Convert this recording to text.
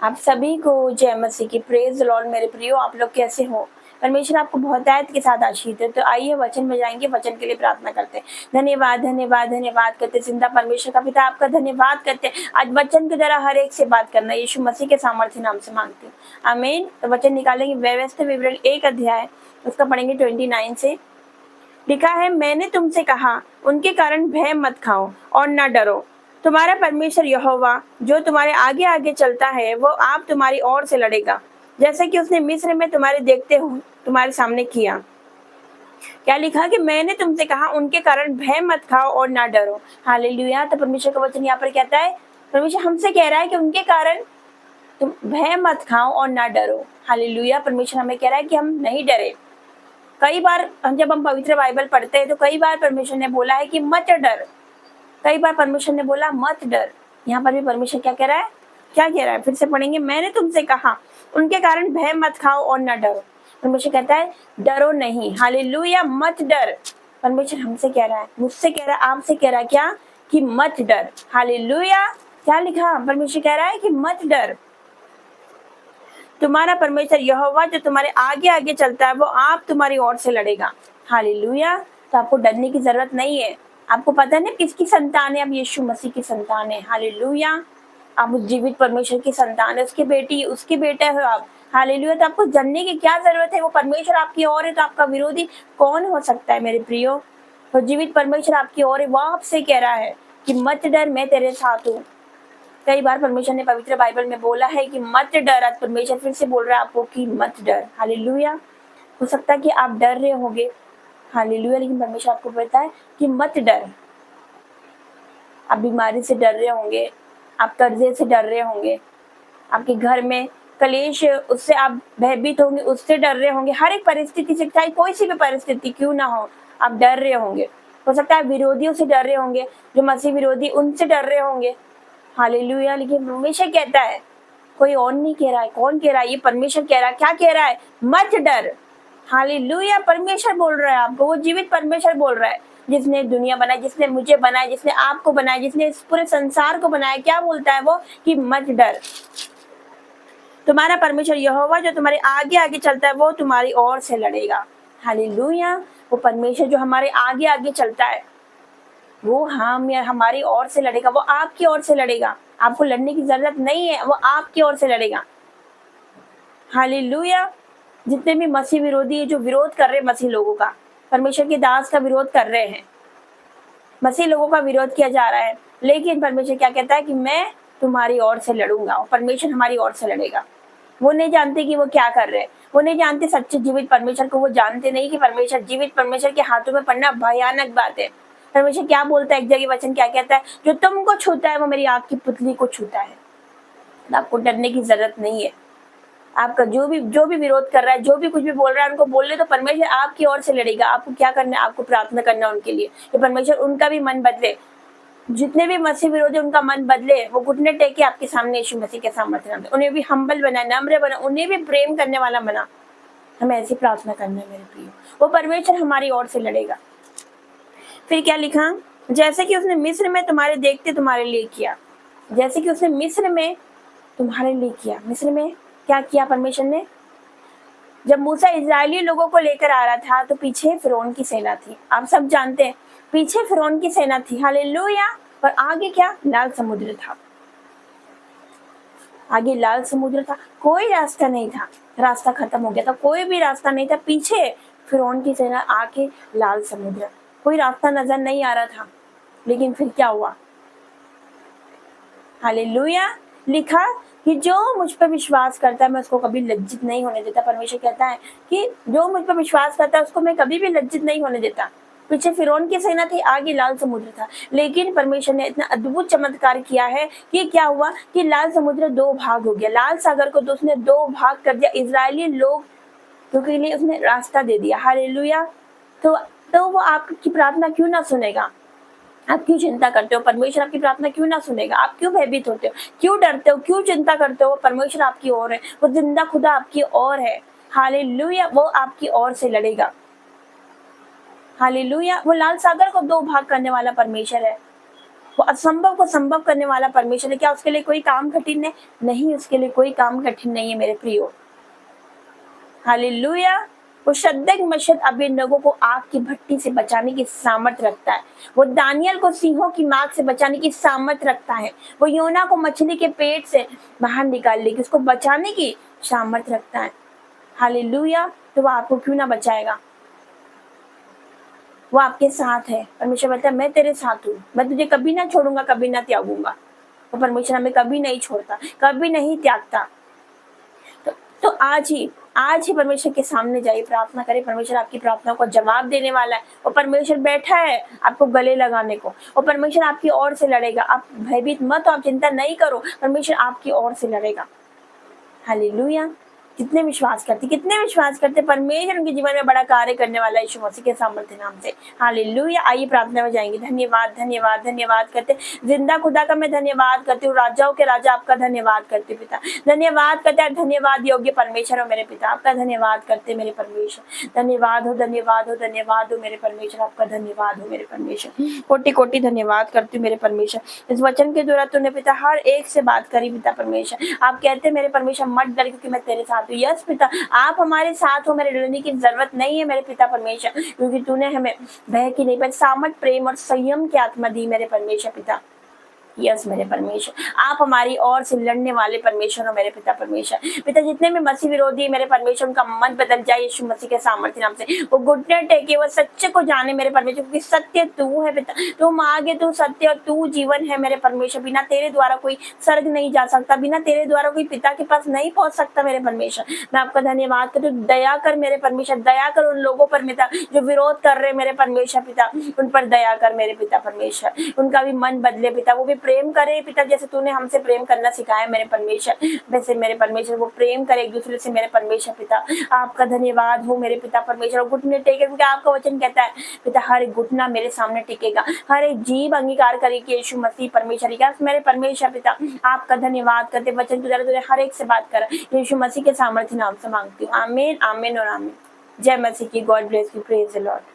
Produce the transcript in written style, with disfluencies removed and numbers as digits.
आप सभी को जय मसीह की। प्रेज द लॉर्ड मेरे प्रियो, आप लोग कैसे हो? परमेश्वर आपको बहुतायत के साथ आशीष दे। तो आइए वचन में जाएंगे, वचन के लिए प्रार्थना करते हैं। धन्यवाद धन्यवाद धन्यवाद करते जिंदा परमेश्वर का पिता, आपका धन्यवाद करते हैं। आज वचन के द्वारा हर एक से बात करना यीशु मसीह के सामर्थ्य नाम से मांगती हूँ, आमीन। तो वचन निकालेंगे व्यवस्था विवरण 1 अध्याय, उसका पढ़ेंगे 29 से। लिखा है, मैंने तुमसे कहा उनके कारण भय मत खाओ और न डरो। तुम्हारा परमेश्वर यहोवा जो तुम्हारे आगे आगे चलता है, वो आप तुम्हारी ओर से लड़ेगा, जैसे कि उसने मिस्र में तुम्हारे देखते हुए तुम्हारे सामने किया। क्या लिखा कि मैंने तुमसे कहा उनके कारण भय मत खाओ और ना डरो। हालेलुया। तो परमेश्वर का वचन यहाँ पर कहता है, परमेश्वर हमसे कह रहा है कि उनके कारण तुम भय मत खाओ और ना डरो। हालेलुया। परमेश्वर हमें कह रहा है कि हम नहीं डरे। कई बार जब हम पवित्र बाइबल पढ़ते हैं तो कई बार परमेश्वर ने बोला है कि मत डर। कई बार परमेश्वर ने बोला मत डर। यहाँ पर भी परमेश्वर क्या कह रहा है? क्या कह रहा है? फिर से पढ़ेंगे, मैंने तुमसे कहा उनके कारण भय मत खाओ और न डरो। परमेश्वर कहता है डरो नहीं। हालेलुया। मत डर। परमेश्वर हमसे कह रहा है, मुझसे कह रहा है, आपसे कह रहा है क्या? कि मत डर। हालेलुया। क्या लिखा? परमेश्वर कह रहा है कि मत डर। तुम्हारा परमेश्वर यहोवा जो तुम्हारे आगे आगे चलता है, वो आप तुम्हारी ओर से लड़ेगा। हालेलुया। तो आपको डरने की जरूरत नहीं है। आपको पता नहीं किसकी संतान है? आप यीशु मसीह की संतान है। हालेलुया। आप उस जीवित परमेश्वर की संतान है, उसकी बेटी, उसके बेटे हो आप। हालेलुया। तो आपको डरने की क्या जरूरत है? वो परमेश्वर आपकी ओर है, तो आपका विरोधी कौन हो सकता है मेरे प्रियो? तो जीवित परमेश्वर आपकी ओर है, वो आपसे कह रहा है कि मत डर, मैं तेरे साथ हूँ। कई बार परमेश्वर ने पवित्र बाइबल में बोला है कि मत डर। आज परमेश्वर फिर से बोल रहा है आपको कि मत डर। हालेलुया। हो सकता है कि आप डर रहे होंगे, हालेलुया, लेकिन परमेश्वर आपको कहता है कि मत डर। आप बीमारी से डर रहे होंगे, आप कर्जे से डर रहे होंगे, आपके घर में कलेश, उससे आप भयभीत होंगे, उससे डर रहे होंगे। हर एक परिस्थिति से, चाहे कोई सी भी परिस्थिति क्यों ना हो, आप डर रहे होंगे। हो सकता है विरोधियों से डर रहे होंगे, जो मसीह विरोधी, उनसे डर रहे होंगे। हालेलुया। लेकिन परमेश्वर कहता है, कोई और नहीं कह रहा है। कौन कह रहा है? ये परमेश्वर कह रहा है। क्या कह रहा है? मत डर। हालेलुया। परमेश्वर बोल रहा है आपको, वो जीवित परमेश्वर बोल रहा है, जिसने दुनिया बनाई, जिसने मुझे बनाया, जिसने आपको बनाया, जिसने इस पूरे संसार को बनाया। क्या बोलता है वो? कि मत डर। तुम्हारा परमेश्वर यहोवा जो तुम्हारे आगे आगे चलता है, वो तुम्हारी ओर से लड़ेगा। हालेलुया। वो परमेश्वर जो हमारे आगे आगे चलता है, वो हमारी ओर से लड़ेगा, वो आपकी ओर से लड़ेगा। आपको लड़ने की जरूरत नहीं है, वो आपकी ओर से लड़ेगा। हालेलुया। जितने भी मसीह विरोधी है, जो विरोध कर रहे हैं मसीह लोगों का, परमेश्वर के दास का विरोध कर रहे हैं, मसीह लोगों का विरोध किया जा रहा है, लेकिन परमेश्वर क्या कहता है कि मैं तुम्हारी ओर से लड़ूंगा। और परमेश्वर हमारी ओर से लड़ेगा। वो नहीं जानते कि वो क्या कर रहे हैं, वो नहीं जानते सच्चे जीवित परमेश्वर को, वो जानते नहीं कि परमेश्वर, जीवित परमेश्वर के हाथों में पड़ना भयानक बात है। परमेश्वर क्या बोलता है? एक जगह वचन क्या कहता है? जो तुमको छूता है वो मेरी आग की पुतली को छूता है। आपको डरने की जरूरत नहीं है। आपका जो भी विरोध कर रहा है, जो भी कुछ भी बोल रहा है, उनको बोलने तो परमेश्वर आपकी ओर से लड़ेगा। आपको क्या करना है? आपको प्रार्थना करना उनके लिए कि परमेश्वर उनका भी मन बदले। जितने भी मसीह विरोधी, उनका मन बदले। वो घुटने टेके आपके सामने यीशु मसीह के सामर्थ्य नाम से, उन्हें भी हम्बल बना, नम्र बना, उन्हें भी प्रेम करने वाला बना। हमें ऐसी प्रार्थना करना है मेरे प्रिय। वो परमेश्वर हमारी ओर से लड़ेगा। फिर क्या लिखा? जैसे कि उसने मिस्र में तुम्हारे देखते तुम्हारे लिए किया। जैसे कि उसने मिस्र में तुम्हारे लिए किया। मिस्र में क्या किया परमेश्वर ने? जब मूसा इजरायली लोगों को लेकर आ रहा था, तो पीछे फिरौन की सेना थी। आप सब जानते हैं, पीछे फिरौन की सेना थी। हालेलुया। और आगे क्या? लाल समुद्र था। आगे लाल समुद्र था, कोई रास्ता नहीं था, रास्ता खत्म हो गया था, कोई भी रास्ता नहीं था। पीछे फिरौन की सेना, आगे लाल समुद्र, कोई रास्ता नजर नहीं आ रहा था। लेकिन फिर क्या हुआ? हालेलुया। लिखा कि जो मुझ पर विश्वास करता है, मैं उसको कभी लज्जित नहीं होने देता। परमेश्वर कहता है कि जो मुझ पर विश्वास करता है, उसको मैं कभी भी लज्जित नहीं होने देता। पीछे फिरौन की सेना थी, आगे लाल समुद्र था, लेकिन परमेश्वर ने इतना अद्भुत चमत्कार किया है कि क्या हुआ कि लाल समुद्र 2 भाग हो गया। लाल सागर को तो उसने 2 भाग कर दिया। इजरायली लोग के लिए उसने रास्ता दे दिया। हालेलुया। तो वो आपकी प्रार्थना क्यों ना सुनेगा? आप क्यों चिंता करते हो? परमेश्वर आपकी प्रार्थना क्यों ना सुनेगा? आप क्यों भयभीत होते हो? क्यों डरते हो? क्यों चिंता करते हो? परमेश्वर आपकी ओर है, वो जिंदा खुदा आपकी ओर है। हालेलुया। वो आपकी ओर से लड़ेगा। हालेलुया। वो लाल सागर को 2 भाग करने वाला परमेश्वर है। वो असंभव को संभव करने वाला परमेश्वर है। क्या उसके लिए कोई काम कठिन है? नहीं, उसके लिए कोई काम कठिन नहीं है मेरे प्रियो। हालेलुया। वो शद्रक मेशक अबेदनगो को आग की भट्टी से बचाने की सामर्थ रखता है। वो दानियल को सिंहों की मार से बचाने की सामर्थ रखता है। वो योना को मछली के पेट से बाहर निकालने की, उसको बचाने की सामर्थ रखता है। हालेलुया। तो वो आपको क्यों ना बचाएगा? वो आपके साथ है। परमेश्वर बोलता है मैं तेरे साथ हूँ, मैं तुझे कभी ना छोड़ूंगा, कभी ना त्यागूंगा। वो परमेश्वर हमें कभी नहीं छोड़ता, कभी नहीं त्यागता। तो आज ही परमेश्वर के सामने जाइए, प्रार्थना करें। परमेश्वर आपकी प्रार्थना को जवाब देने वाला है। और परमेश्वर बैठा है आपको गले लगाने को, और परमेश्वर आपकी ओर से लड़ेगा। आप भयभीत मत हो, आप चिंता नहीं करो, परमेश्वर आपकी ओर से लड़ेगा। हालेलुया। कितने विश्वास करते परमेश्वर उनके जीवन में बड़ा कार्य करने वाला है यीशु मसीह के सामर्थ्य नाम से। हालेलुया। आइए प्रार्थना में जाएंगे। धन्यवाद धन्यवाद धन्यवाद करते जिंदा खुदा का मैं धन्यवाद करती हूँ। राजाओं के राजा आपका धन्यवाद करते पिता, धन्यवाद करते हैं। धन्यवाद योग्य परमेश्वर हो मेरे पिता, आपका धन्यवाद करते मेरे परमेश्वर। धन्यवाद हो धन्यवाद हो धन्यवाद हो मेरे परमेश्वर, आपका धन्यवाद हो मेरे परमेश्वर। कोटि कोटि धन्यवाद करती हूँ मेरे परमेश्वर। इस वचन के द्वारा तूने पिता हर एक से बात करी पिता परमेश्वर। आप कहते मेरे परमेश्वर मत डर क्योंकि मैं तेरे साथ हूँ। यस पिता, आप हमारे साथ हो, मेरे डरने की जरूरत नहीं है मेरे पिता परमेश्वर, क्योंकि तूने हमें भय की नहीं पर सामर्थ, प्रेम और संयम की आत्मा दी मेरे परमेश्वर पिता। यस मेरे परमेश्वर, आप हमारी ओर से लड़ने वाले परमेश्वर हो मेरे पिता परमेश्वर। पिता जितने भी मसीह विरोधी मेरे परमेश्वर, उनका मन बदल जाए यीशु मसीह के सामर्थ्य नाम से। वो घुटने टेके, वो सच्चे को जाने मेरे परमेश्वर, क्योंकि सत्य तू है पिता। तू मांगे, तू सत्य और तू जीवन है मेरे परमेश्वर। बिना तेरे द्वारा कोई स्वर्ग नहीं जा सकता, बिना तेरे द्वारा कोई पिता के पास नहीं पहुंच सकता मेरे परमेश्वर। मैं आपका धन्यवाद करती हूँ। दया कर मेरे परमेश्वर, दया कर उन लोगों पर पिता जो विरोध कर रहे मेरे परमेश्वर पिता, उन पर दया कर मेरे पिता परमेश्वर। उनका भी मन बदले पिता, वो भी प्रेम करे पिता, जैसे तूने हमसे प्रेम करना सिखाया मेरे परमेश्वर, वैसे मेरे परमेश्वर वो प्रेम करे एक दूसरे से मेरे परमेश्वर पिता। आपका धन्यवाद हो मेरे पिता परमेश्वर। घुटने टेके, क्योंकि आपका वचन कहता है पिता हर एक घुटना मेरे सामने टिकेगा, हर एक जीव अंगीकार करेगी यीशु मसीह परमेश्वर का। मेरे परमेश्वर पिता आपका धन्यवाद करते, वचन के द्वारा तूने हर एक से बात करा, यीशु मसीह के सामर्थ्य नाम से मांगती हूँ। आमीन आमीन और आमीन। जय मसीह की। God bless you. Praise the Lord.